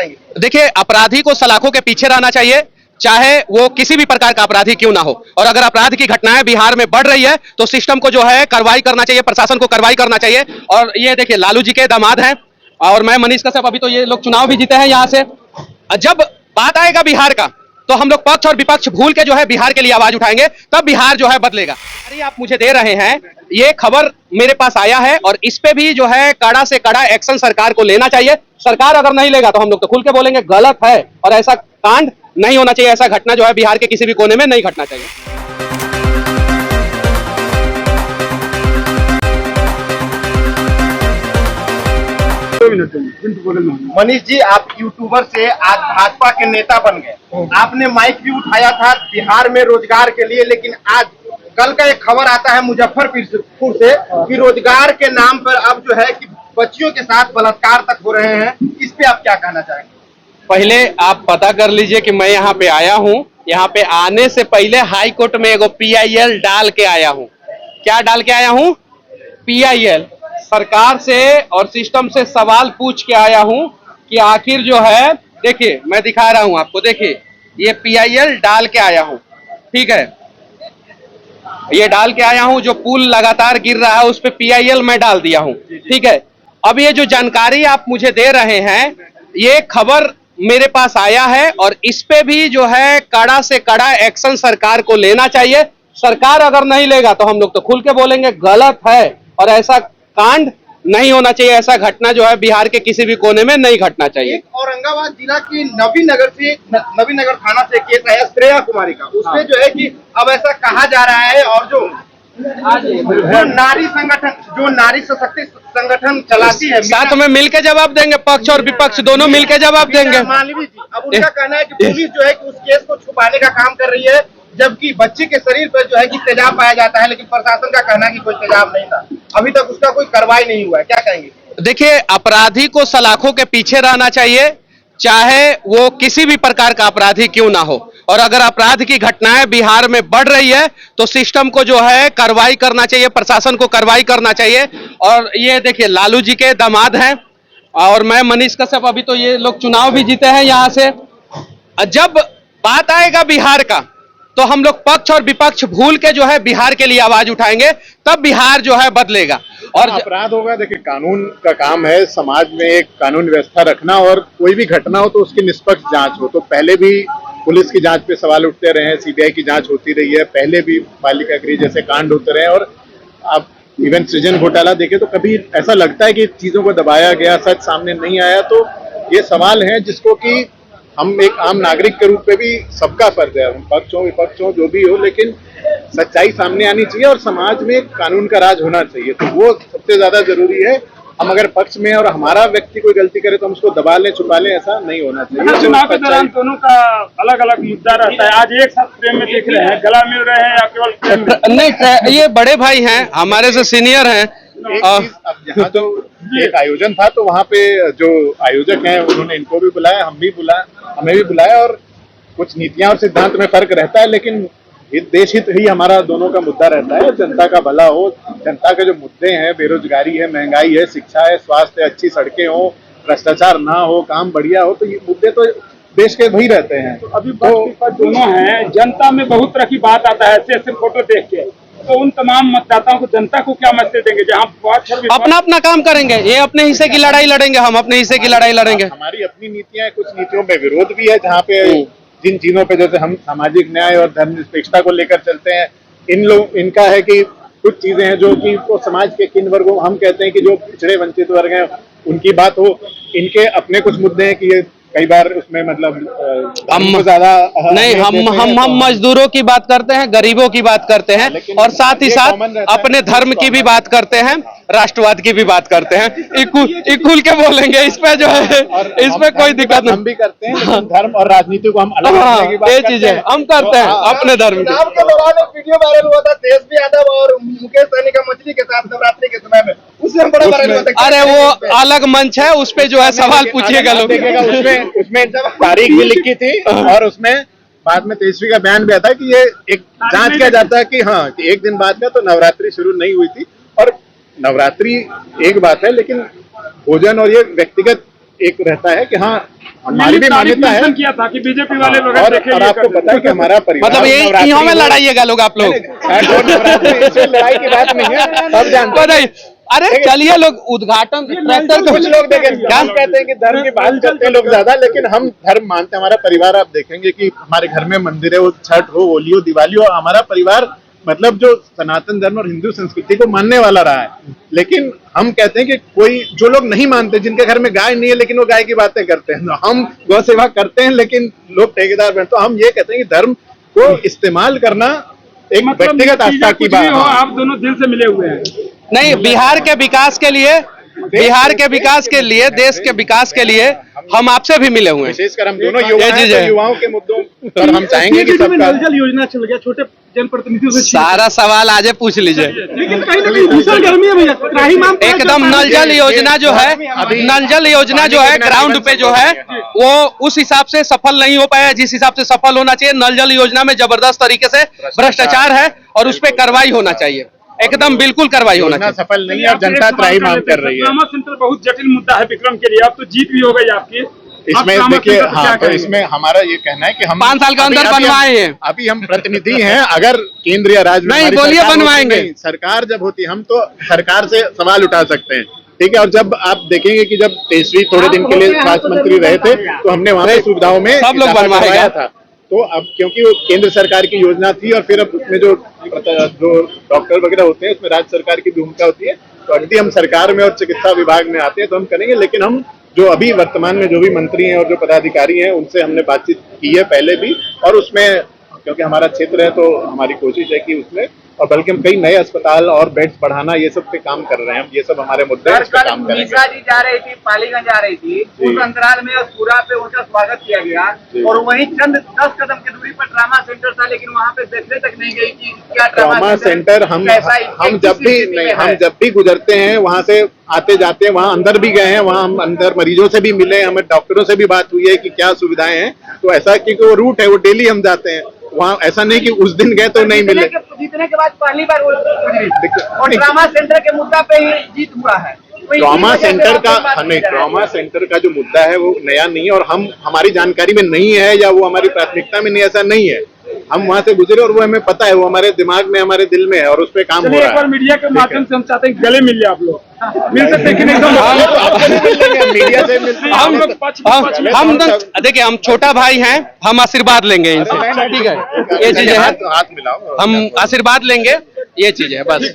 कहेंगे? देखिए, अपराधी को सलाखों के पीछे रहना चाहिए, चाहे वो किसी भी प्रकार का अपराधी क्यों ना हो। और अगर अपराध की घटनाएं बिहार में बढ़ रही है तो सिस्टम को जो है कार्रवाई करना चाहिए, प्रशासन को कार्रवाई करना चाहिए। और ये देखिए, लालू जी के दामाद हैं और मैं मनीष कश्यप, अभी तो ये लोग चुनाव भी जीते हैं यहाँ से। जब बात आएगा बिहार का तो हम लोग पक्ष और विपक्ष भूल के जो है बिहार के लिए आवाज उठाएंगे, तब बिहार जो है बदलेगा। अरे आप मुझे दे रहे हैं, ये खबर मेरे पास आया है और इस पे भी जो है कड़ा से कड़ा एक्शन सरकार को लेना चाहिए। सरकार अगर नहीं लेगा तो हम लोग तो खुल के बोलेंगे गलत है और ऐसा कांड नहीं होना चाहिए, ऐसा घटना जो है बिहार के किसी भी कोने में नहीं घटना चाहिए। मनीष जी, आप यूट्यूबर से आज भाजपा के नेता बन गए। आपने माइक भी उठाया था बिहार में रोजगार के लिए, लेकिन आज कल का एक खबर आता है मुजफ्फरपुर से कि रोजगार के नाम पर अब जो है कि बच्चियों के साथ बलात्कार तक हो रहे हैं। इस पे आप क्या कहना चाहेंगे? पहले आप पता कर लीजिए कि मैं यहाँ पे आया हूँ। यहाँ पे आने से पहले हाई कोर्ट में एगो PIL डाल के आया हूँ। क्या डाल के आया हूँ? PIL। सरकार से और सिस्टम से सवाल पूछ के आया हूँ कि आखिर जो है, देखिए मैं दिखा रहा हूँ आपको, देखिए ये PIL डाल के आया हूँ, ठीक है, ये डाल के आया हूँ। जो पुल लगातार गिर रहा है उस पे PIL मैं डाल दिया हूँ, ठीक है। अब ये जो जानकारी आप मुझे दे रहे हैं, ये खबर मेरे पास आया है और इस पे भी जो है कड़ा से कड़ा एक्शन सरकार को लेना चाहिए। सरकार अगर नहीं लेगा तो हम लोग तो खुल के बोलेंगे गलत है और ऐसा कांड नहीं होना चाहिए, ऐसा घटना जो है बिहार के किसी भी कोने में नहीं घटना चाहिए। एक औरंगाबाद जिला की नवीनगर थाना से केस आया श्रेया कुमारी का, उसमें जो है कि अब ऐसा कहा जा रहा है और जो नारी सशक्ति संगठन चलाती है, साथ में मिलकर जवाब देंगे, पक्ष और विपक्ष दोनों मिलकर जवाब देंगे। मालवी जी, अब उनका कहना है कि पुलिस जो है कि उस केस को छुपाने का काम कर रही है, जबकि बच्चे के शरीर पर जो है कि तेजाब पाया जाता है, लेकिन प्रशासन का कहना है कि कोई तेजाब नहीं था। अभी तक उसका कोई कार्रवाई नहीं हुआ है, क्या कहेंगे? देखिए, अपराधी को सलाखों के पीछे रहना चाहिए, चाहे वो किसी भी प्रकार का अपराधी क्यों ना हो। और अगर अपराध की घटनाएं बिहार में बढ़ रही है तो सिस्टम को जो है कार्रवाई करना चाहिए, प्रशासन को कार्रवाई करना चाहिए। और ये देखिए, लालू जी के दामाद हैं और मैं मनीष कश्यप, अभी तो ये लोग चुनाव भी जीते हैं यहाँ से। जब बात आएगा बिहार का तो हम लोग पक्ष और विपक्ष भूल के जो है बिहार के लिए आवाज उठाएंगे, तब बिहार जो है बदलेगा। और अपराध होगा, देखिए कानून का काम है समाज में एक कानून व्यवस्था रखना, और कोई भी घटना हो तो उसकी निष्पक्ष जांच हो। तो पहले भी पुलिस की जांच पे सवाल उठते रहे हैं, CBI की जांच होती रही है, पहले भी बालिका गृह जैसे कांड होते रहे। और अब इवन सृजन घोटाला देखे तो कभी ऐसा लगता है कि चीजों को दबाया गया, सच सामने नहीं आया। तो ये सवाल है जिसको कि हम एक आम नागरिक के रूप में भी सबका फर्ज है, पक्ष हो विपक्ष हो जो भी हो, लेकिन सच्चाई सामने आनी चाहिए और समाज में कानून का राज होना चाहिए। तो वो सबसे ज्यादा जरूरी है। हम अगर पक्ष में और हमारा व्यक्ति कोई गलती करे तो हम उसको दबा लें, छुपा लें, ऐसा नहीं होना चाहिए। चुनाव के दौरान दोनों का अलग अलग मुद्दा रहता है। आज एक साथ फ्रेम में देख रहे हैं, गला मिल रहे हैं या केवल फ्रेम में? नहीं, ये बड़े भाई हैं, हमारे से सीनियर हैं। अब यहाँ जो एक आयोजन था तो वहाँ पे जो आयोजक हैं उन्होंने इनको भी बुलाया, हमें भी बुलाया, और कुछ नीतियां और सिद्धांत में फर्क रहता है, लेकिन देश हित ही हमारा दोनों का मुद्दा रहता है। जनता का भला हो, जनता के जो मुद्दे हैं, बेरोजगारी है, महंगाई है, शिक्षा है, स्वास्थ्य है, अच्छी सड़कें हो, भ्रष्टाचार ना हो, काम बढ़िया हो, तो ये मुद्दे तो देश के वही रहते हैं। तो अभी दोनों हैं, जनता में बहुत तरह की बात आता है सिर्फ फोटो देख के, तो उन तमाम मतदाताओं को, जनता को क्या मैसेज देंगे? जहाँ अपना अपना काम करेंगे, ये अपने हिस्से की लड़ाई लड़ेंगे, हम अपने हिस्से की लड़ाई लड़ेंगे। हमारी अपनी नीतियां हैं, कुछ नीतियों में विरोध भी है, जहाँ पे जिन चीजों पे जैसे हम सामाजिक न्याय और धर्मनिरपेक्षता को लेकर चलते हैं, इनका है कि कुछ चीजें हैं जो कि तो समाज के किन वर्गों, हम कहते हैं कि जो पिछड़े वंचित वर्ग हैं उनकी बात हो। इनके अपने कुछ मुद्दे हैं कि ये कई बार उसमें मतलब हम ज्यादा नहीं, हम मजदूरों की बात करते हैं, गरीबों की बात करते हैं, और साथ ही साथ अपने धर्म की भी बात करते हैं, राष्ट्रवाद की भी बात करते हैं। इकुल के बोलेंगे, इस पे जो है, इस पे कोई दिक्कत नहीं। हम भी करते हैं, लेकिन धर्म और राजनीति को हम अलग रखने की बात ये चीजें हम करते हैं अपने धर्म की। चुनाव के दौरान एक वीडियो वायरल हुआ था तेजस्वी यादव और मुकेश सहनी का मछली के साथ नवरात्रि के समय में, उसमें बड़ा वायरल हुआ था। अरे वो अलग मंच है, उस पे जो है सवाल पूछिएगा लोग। उसमें तारीख भी लिखी थी और उसमें बाद में तेजस्वी का बयान भी आता है कि ये एक जांच किया जाता है कि हाँ कि एक दिन बाद में तो नवरात्रि शुरू नहीं हुई थी। और नवरात्रि एक बात है, लेकिन भोजन और ये व्यक्तिगत एक रहता है कि हाँ हमारी भी मान्यता है। किया था कि बीजेपी वाले लोग और आपको पता है कि हमारा परिवार मतलब ये इन्हों में लड़ाइएगा लोग आप लोग इसमें लड़ाई की बात नहीं है, सब जानते हैं। नहीं, अरे चलिए लोग उद्घाटन कुछ लोग देखें हम कहते हैं कि धर्म की बात करते हैं लोग ज्यादा, लेकिन हम धर्म मानते हैं। हमारा परिवार आप देखेंगे कि हमारे घर में मंदिर है, वो छठ हो, होली हो, दिवाली हो, हमारा परिवार मतलब जो सनातन धर्म और हिंदू संस्कृति को मानने वाला रहा है। लेकिन हम कहते हैं कि कोई जो लोग नहीं मानते, जिनके घर में गाय नहीं है लेकिन वो गाय की बातें करते हैं, तो हम गौ सेवा करते हैं लेकिन लोग ठेकेदार बने, तो हम ये कहते हैं कि धर्म को इस्तेमाल करना एक व्यक्तिगत आस्था की बात है। आप दोनों दिल से मिले हुए हैं। नहीं, बिहार के विकास के लिए, देश के विकास के लिए हम आपसे भी मिले हुए हैं। विशेषकर हम दोनों युवाओं के मुद्दों पर हम चाहेंगे कि सबका जल योजना चल गया, छोटे जनप्रतिनिधियों से सारा सवाल आज पूछ लीजिए। लेकिन कहीं ना कहीं भीषण गर्मी है भैया, त्राहिमाम एकदम नल जल योजना जो है, नल जल योजना जो है ग्राउंड पे जो है वो उस हिसाब से सफल नहीं हो पाया जिस हिसाब से सफल होना चाहिए। नल जल योजना में जबरदस्त तरीके से भ्रष्टाचार है और उस पर कार्रवाई होना चाहिए, एकदम बिल्कुल कार्रवाई होना चाहिए। सफल नहीं है और जनता त्राहिमाम कर रही है। ट्रामा सेंटर बहुत जटिल मुद्दा है विक्रम के लिए, अब तो जीत भी हो गई आपकी। इसमें देखिए, हाँ, तो इसमें हमारा ये कहना है कि हम 5 साल के अंदर बनवाए हैं। अभी हम प्रतिनिधि हैं, अगर केंद्र या राज्य में नहीं बोलिए बनवाएंगे। सरकार जब होती है हम तो सरकार से सवाल उठा सकते हैं, ठीक है। और जब आप देखेंगे कि जब तेजस्वी थोड़े दिन के लिए स्वास्थ्य मंत्री रहे थे तो हमने वहाँ पे सुविधाओं में सब लोग बनवाया था। तो अब क्योंकि वो केंद्र सरकार की योजना थी और फिर अब उसमें जो डॉक्टर वगैरह होते हैं उसमें राज्य सरकार की भूमिका होती है, तो अगली हम सरकार में और चिकित्सा विभाग में आते हैं तो हम करेंगे। लेकिन हम जो अभी वर्तमान में जो भी मंत्री हैं और जो पदाधिकारी हैं उनसे हमने बातचीत की है पहले भी, और उसमें क्योंकि हमारा क्षेत्र है तो हमारी कोशिश है कि उसमें, और बल्कि हम कई नए अस्पताल और बेड्स बढ़ाना ये सब पे काम कर रहे हैं। हम ये सब हमारे मुद्दे हैं, इस पे काम करेंगे। निशा जी जा रही थी, पालीगंज जा रही थी, उस अंतराल में पूरा पे उनका स्वागत किया गया और वहीं चंद 10 कदम की दूरी पर ट्रामा सेंटर था, लेकिन वहाँ पे देखने तक नहीं गई कि क्या ट्रामा सेंटर हम जब भी गुजरते हैं वहाँ से आते जाते हैं, वहाँ अंदर भी गए हैं, वहाँ हम अंदर मरीजों से भी मिले, हमें डॉक्टरों से भी बात हुई है कि क्या सुविधाएं हैं। तो ऐसा क्योंकि वो रूट है, वो डेली हम जाते हैं वहाँ, ऐसा नहीं कि उस दिन गए तो नहीं मिले। जीतने के बाद पहली बार और ट्रामा सेंटर के मुद्दा पे ही जीत हुआ है। ट्रॉमा सेंटर का नहीं, ट्रॉमा सेंटर का जो मुद्दा है वो नया नहीं है और हमारी जानकारी में नहीं है या वो हमारी प्राथमिकता में नहीं, ऐसा नहीं है। हम वहाँ से गुजरे और वो हमें पता है, वो हमारे दिमाग में, हमारे दिल में है और उस पर काम हो रहा है। मीडिया के माध्यम से हम चाहते हैं गले मिल जाए आप लोग, मिल सकते हैं मीडिया से हम देखिए, हम छोटा भाई हैं, हम आशीर्वाद लेंगे इनसे, ठीक है, ये चीजें हैं, हाथ मिलाओ, हम आशीर्वाद लेंगे, ये चीज है बस।